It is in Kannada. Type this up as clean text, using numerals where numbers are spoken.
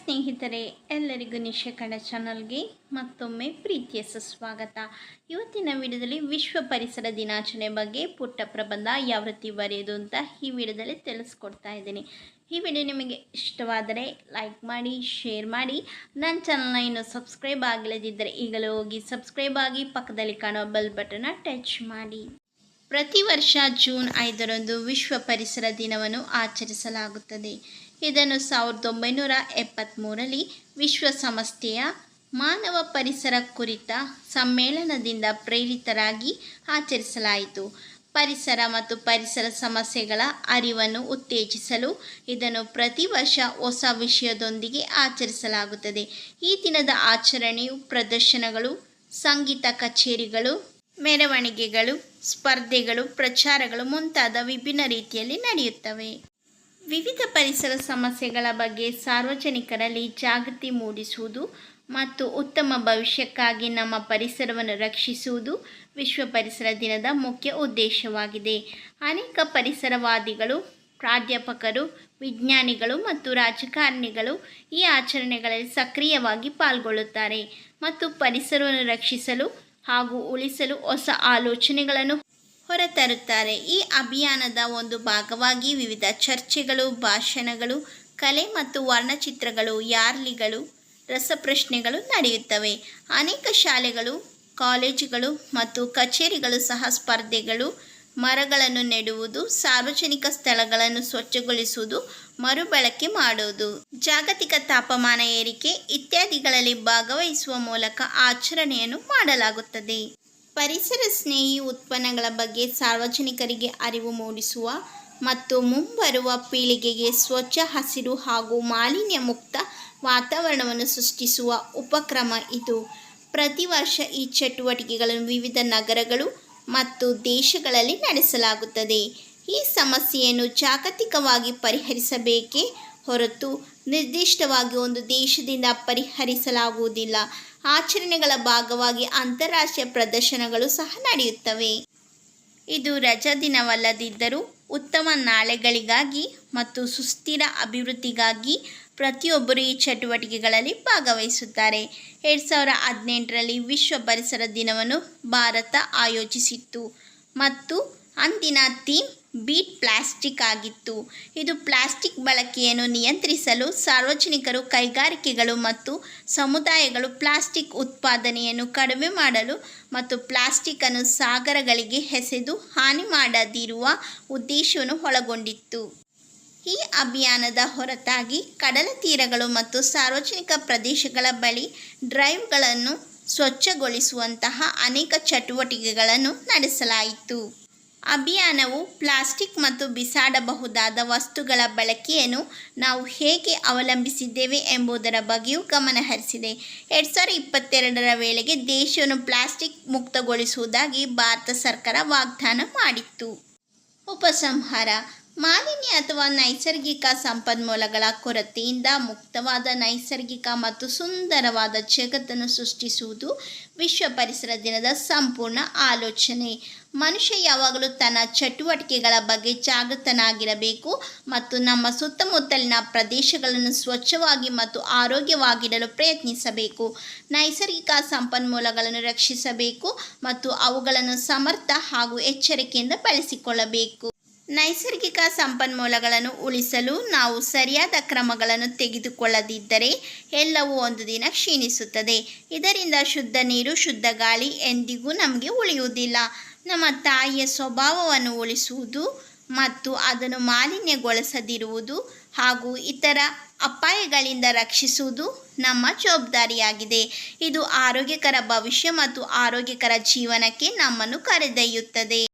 ಸ್ನೇಹಿತರೆ, ಎಲ್ಲರಿಗೂ ನಿಶೆ ಕನ್ನಡ ಚಾನಲ್ಗೆ ಮತ್ತೊಮ್ಮೆ ಪ್ರೀತಿಯ ಸುಸ್ವಾಗತ. ಇವತ್ತಿನ ವಿಡಿಯೋದಲ್ಲಿ ವಿಶ್ವ ಪರಿಸರ ದಿನಾಚರಣೆ ಬಗ್ಗೆ ಪುಟ್ಟ ಪ್ರಬಂಧ ಯಾವ ರೀತಿ ಬರೆಯೋದು ಅಂತ ಈ ವಿಡಿಯೋದಲ್ಲಿ ತಿಳಿಸ್ಕೊಡ್ತಾ ಇದ್ದೀನಿ. ಈ ವಿಡಿಯೋ ನಿಮಗೆ ಇಷ್ಟವಾದರೆ ಲೈಕ್ ಮಾಡಿ, ಶೇರ್ ಮಾಡಿ. ನನ್ನ ಚಾನಲ್ನ ಇನ್ನೂ ಸಬ್ಸ್ಕ್ರೈಬ್ ಆಗಿಲ್ಲದಿದ್ದರೆ ಈಗಲೇ ಹೋಗಿ ಸಬ್ಸ್ಕ್ರೈಬ್ ಆಗಿ, ಪಕ್ಕದಲ್ಲಿ ಕಾಣುವ ಬೆಲ್ ಬಟನ್ನ ಟಚ್ ಮಾಡಿ. ಪ್ರತಿ ವರ್ಷ ಜೂನ್ 5ರಂದು ವಿಶ್ವ ಪರಿಸರ ದಿನವನ್ನು ಆಚರಿಸಲಾಗುತ್ತದೆ. ಇದನ್ನು 1973ರಲ್ಲಿ ವಿಶ್ವಸಂಸ್ಥೆಯ ಮಾನವ ಪರಿಸರ ಕುರಿತ ಸಮ್ಮೇಳನದಿಂದ ಪ್ರೇರಿತರಾಗಿ ಆಚರಿಸಲಾಯಿತು. ಪರಿಸರ ಮತ್ತು ಪರಿಸರ ಸಮಸ್ಯೆಗಳ ಅರಿವನ್ನು ಉತ್ತೇಜಿಸಲು ಇದನ್ನು ಪ್ರತಿ ವರ್ಷ ಹೊಸ ವಿಷಯದೊಂದಿಗೆ ಆಚರಿಸಲಾಗುತ್ತದೆ. ಈ ದಿನದ ಆಚರಣೆಯು ಪ್ರದರ್ಶನಗಳು, ಸಂಗೀತ ಕಚೇರಿಗಳು, ಮೆರವಣಿಗೆಗಳು, ಸ್ಪರ್ಧೆಗಳು, ಪ್ರಚಾರಗಳು ಮುಂತಾದ ವಿಭಿನ್ನ ರೀತಿಯಲ್ಲಿ ನಡೆಯುತ್ತವೆ. ವಿವಿಧ ಪರಿಸರ ಸಮಸ್ಯೆಗಳ ಬಗ್ಗೆ ಸಾರ್ವಜನಿಕರಲ್ಲಿ ಜಾಗೃತಿ ಮೂಡಿಸುವುದು ಮತ್ತು ಉತ್ತಮ ಭವಿಷ್ಯಕ್ಕಾಗಿ ನಮ್ಮ ಪರಿಸರವನ್ನು ರಕ್ಷಿಸುವುದು ವಿಶ್ವ ಪರಿಸರ ದಿನದ ಮುಖ್ಯ ಉದ್ದೇಶವಾಗಿದೆ. ಅನೇಕ ಪರಿಸರವಾದಿಗಳು, ಪ್ರಾಧ್ಯಾಪಕರು, ವಿಜ್ಞಾನಿಗಳು ಮತ್ತು ರಾಜಕಾರಣಿಗಳು ಈ ಆಚರಣೆಗಳಲ್ಲಿ ಸಕ್ರಿಯವಾಗಿ ಪಾಲ್ಗೊಳ್ಳುತ್ತಾರೆ ಮತ್ತು ಪರಿಸರವನ್ನು ರಕ್ಷಿಸಲು ಹಾಗೂ ಉಳಿಸಲು ಹೊಸ ಆಲೋಚನೆಗಳನ್ನು ಹೊರತರುತ್ತಾರೆ. ಈ ಅಭಿಯಾನದ ಒಂದು ಭಾಗವಾಗಿ ವಿವಿಧ ಚರ್ಚೆಗಳು, ಭಾಷಣಗಳು, ಕಲೆ ಮತ್ತು ವರ್ಣಚಿತ್ರಗಳು, ರ್ಯಾಲಿಗಳು, ರಸಪ್ರಶ್ನೆಗಳು ನಡೆಯುತ್ತವೆ. ಅನೇಕ ಶಾಲೆಗಳು, ಕಾಲೇಜುಗಳು ಮತ್ತು ಕಚೇರಿಗಳು ಸಹ ಸ್ಪರ್ಧೆಗಳು, ಮರಗಳನ್ನು ನೆಡುವುದು, ಸಾರ್ವಜನಿಕ ಸ್ಥಳಗಳನ್ನು ಸ್ವಚ್ಛಗೊಳಿಸುವುದು, ಮರುಬಳಕೆ ಮಾಡುವುದು, ಜಾಗತಿಕ ತಾಪಮಾನ ಏರಿಕೆ ಇತ್ಯಾದಿಗಳಲ್ಲಿ ಭಾಗವಹಿಸುವ ಮೂಲಕ ಆಚರಣೆಯನ್ನು ಮಾಡಲಾಗುತ್ತದೆ. ಪರಿಸರ ಸ್ನೇಹಿ ಉತ್ಪನ್ನಗಳ ಬಗ್ಗೆ ಸಾರ್ವಜನಿಕರಿಗೆ ಅರಿವು ಮೂಡಿಸುವ ಮತ್ತು ಮುಂಬರುವ ಪೀಳಿಗೆಗೆ ಸ್ವಚ್ಛ, ಹಸಿರು ಹಾಗೂ ಮಾಲಿನ್ಯ ಮುಕ್ತ ವಾತಾವರಣವನ್ನು ಸೃಷ್ಟಿಸುವ ಉಪಕ್ರಮ ಇದು. ಪ್ರತಿ ವರ್ಷ ಈ ಚಟುವಟಿಕೆಗಳನ್ನು ವಿವಿಧ ನಗರಗಳು ಮತ್ತು ದೇಶಗಳಲ್ಲಿ ನಡೆಸಲಾಗುತ್ತದೆ. ಈ ಸಮಸ್ಯೆಯನ್ನು ಜಾಗತಿಕವಾಗಿ ಪರಿಹರಿಸಬೇಕೇ ಹೊರತು ನಿರ್ದಿಷ್ಟವಾಗಿ ಒಂದು ದೇಶದಿಂದ ಪರಿಹರಿಸಲಾಗುವುದಿಲ್ಲ. ಆಚರಣೆಗಳ ಭಾಗವಾಗಿ ಅಂತಾರಾಷ್ಟ್ರೀಯ ಪ್ರದರ್ಶನಗಳು ಸಹ ನಡೆಯುತ್ತವೆ. ಇದು ರಜಾದಿನವಲ್ಲದಿದ್ದರೂ ಉತ್ತಮ ನಾಳೆಗಳಿಗಾಗಿ ಮತ್ತು ಸುಸ್ಥಿರ ಅಭಿವೃದ್ಧಿಗಾಗಿ ಪ್ರತಿಯೊಬ್ಬರು ಈ ಚಟುವಟಿಕೆಗಳಲ್ಲಿ ಭಾಗವಹಿಸುತ್ತಾರೆ. 2018ರಲ್ಲಿ ವಿಶ್ವ ಪರಿಸರ ದಿನವನ್ನು ಭಾರತ ಆಯೋಜಿಸಿತ್ತು ಮತ್ತು ಅಂದಿನ ಥೀಮ್ ಬೀಟ್ ಪ್ಲಾಸ್ಟಿಕ್ ಆಗಿತ್ತು. ಇದು ಪ್ಲಾಸ್ಟಿಕ್ ಬಳಕೆಯನ್ನು ನಿಯಂತ್ರಿಸಲು, ಸಾರ್ವಜನಿಕರು, ಕೈಗಾರಿಕೆಗಳು ಮತ್ತು ಸಮುದಾಯಗಳು ಪ್ಲಾಸ್ಟಿಕ್ ಉತ್ಪಾದನೆಯನ್ನು ಕಡಿಮೆ ಮಾಡಲು ಮತ್ತು ಪ್ಲಾಸ್ಟಿಕ್ ಅನ್ನು ಸಾಗರಗಳಿಗೆ ಎಸೆದು ಹಾನಿ ಮಾಡದಿರುವ ಉದ್ದೇಶವನ್ನು ಒಳಗೊಂಡಿತ್ತು. ಈ ಅಭಿಯಾನದ ಹೊರತಾಗಿ ಕಡಲ ತೀರಗಳು ಮತ್ತು ಸಾರ್ವಜನಿಕ ಪ್ರದೇಶಗಳ ಬಳಿ ಡ್ರೈವ್ಗಳನ್ನು ಸ್ವಚ್ಛಗೊಳಿಸುವಂತಹ ಅನೇಕ ಚಟುವಟಿಕೆಗಳನ್ನು ನಡೆಸಲಾಯಿತು. ಅಭಿಯಾನವು ಪ್ಲಾಸ್ಟಿಕ್ ಮತ್ತು ಬಿಸಾಡಬಹುದಾದ ವಸ್ತುಗಳ ಬಳಕೆಯನ್ನು ನಾವು ಹೇಗೆ ಅವಲಂಬಿಸಿದ್ದೇವೆ ಎಂಬುದರ ಬಗ್ಗೆಯೂ ಗಮನ ಹರಿಸಿದೆ. 2022ರ ವೇಳೆಗೆ ದೇಶವನ್ನು ಪ್ಲಾಸ್ಟಿಕ್ ಮುಕ್ತಗೊಳಿಸುವುದಾಗಿ ಭಾರತ ಸರ್ಕಾರ ವಾಗ್ದಾನ ಮಾಡಿತ್ತು. ಉಪಸಂಹಾರ: ಮಾಲಿನ್ಯ ಅಥವಾ ನೈಸರ್ಗಿಕ ಸಂಪನ್ಮೂಲಗಳ ಕೊರತೆಯಿಂದ ಮುಕ್ತವಾದ ನೈಸರ್ಗಿಕ ಮತ್ತು ಸುಂದರವಾದ ಜಗತ್ತನ್ನು ಸೃಷ್ಟಿಸುವುದು ವಿಶ್ವ ಪರಿಸರ ದಿನದ ಸಂಪೂರ್ಣ ಆಲೋಚನೆ. ಮನುಷ್ಯ ಯಾವಾಗಲೂ ತನ್ನ ಚಟುವಟಿಕೆಗಳ ಬಗ್ಗೆ ಜಾಗೃತನಾಗಿರಬೇಕು ಮತ್ತು ನಮ್ಮ ಸುತ್ತಮುತ್ತಲಿನ ಪ್ರದೇಶಗಳನ್ನು ಸ್ವಚ್ಛವಾಗಿ ಮತ್ತು ಆರೋಗ್ಯವಾಗಿಡಲು ಪ್ರಯತ್ನಿಸಬೇಕು. ನೈಸರ್ಗಿಕ ಸಂಪನ್ಮೂಲಗಳನ್ನು ರಕ್ಷಿಸಬೇಕು ಮತ್ತು ಅವುಗಳನ್ನು ಸಮರ್ಥ ಹಾಗೂ ಎಚ್ಚರಿಕೆಯಿಂದ ಬಳಸಿಕೊಳ್ಳಬೇಕು. ನೈಸರ್ಗಿಕ ಸಂಪನ್ಮೂಲಗಳನ್ನು ಉಳಿಸಲು ನಾವು ಸರಿಯಾದ ಕ್ರಮಗಳನ್ನು ತೆಗೆದುಕೊಳ್ಳದಿದ್ದರೆ ಎಲ್ಲವೂ ಒಂದು ದಿನ ಕ್ಷೀಣಿಸುತ್ತದೆ. ಇದರಿಂದ ಶುದ್ಧ ನೀರು, ಶುದ್ಧ ಗಾಳಿ ಎಂದಿಗೂ ನಮಗೆ ಉಳಿಯುವುದಿಲ್ಲ. ನಮ್ಮ ತಾಯಿಯ ಸ್ವಭಾವವನ್ನು ಉಳಿಸುವುದು ಮತ್ತು ಅದನ್ನು ಮಾಲಿನ್ಯಗೊಳಿಸದಿರುವುದು ಹಾಗೂ ಇತರ ಅಪಾಯಗಳಿಂದ ರಕ್ಷಿಸುವುದು ನಮ್ಮ ಜವಾಬ್ದಾರಿಯಾಗಿದೆ. ಇದು ಆರೋಗ್ಯಕರ ಭವಿಷ್ಯ ಮತ್ತು ಆರೋಗ್ಯಕರ ಜೀವನಕ್ಕೆ ನಮ್ಮನ್ನು ಕರೆದೊಯ್ಯುತ್ತದೆ.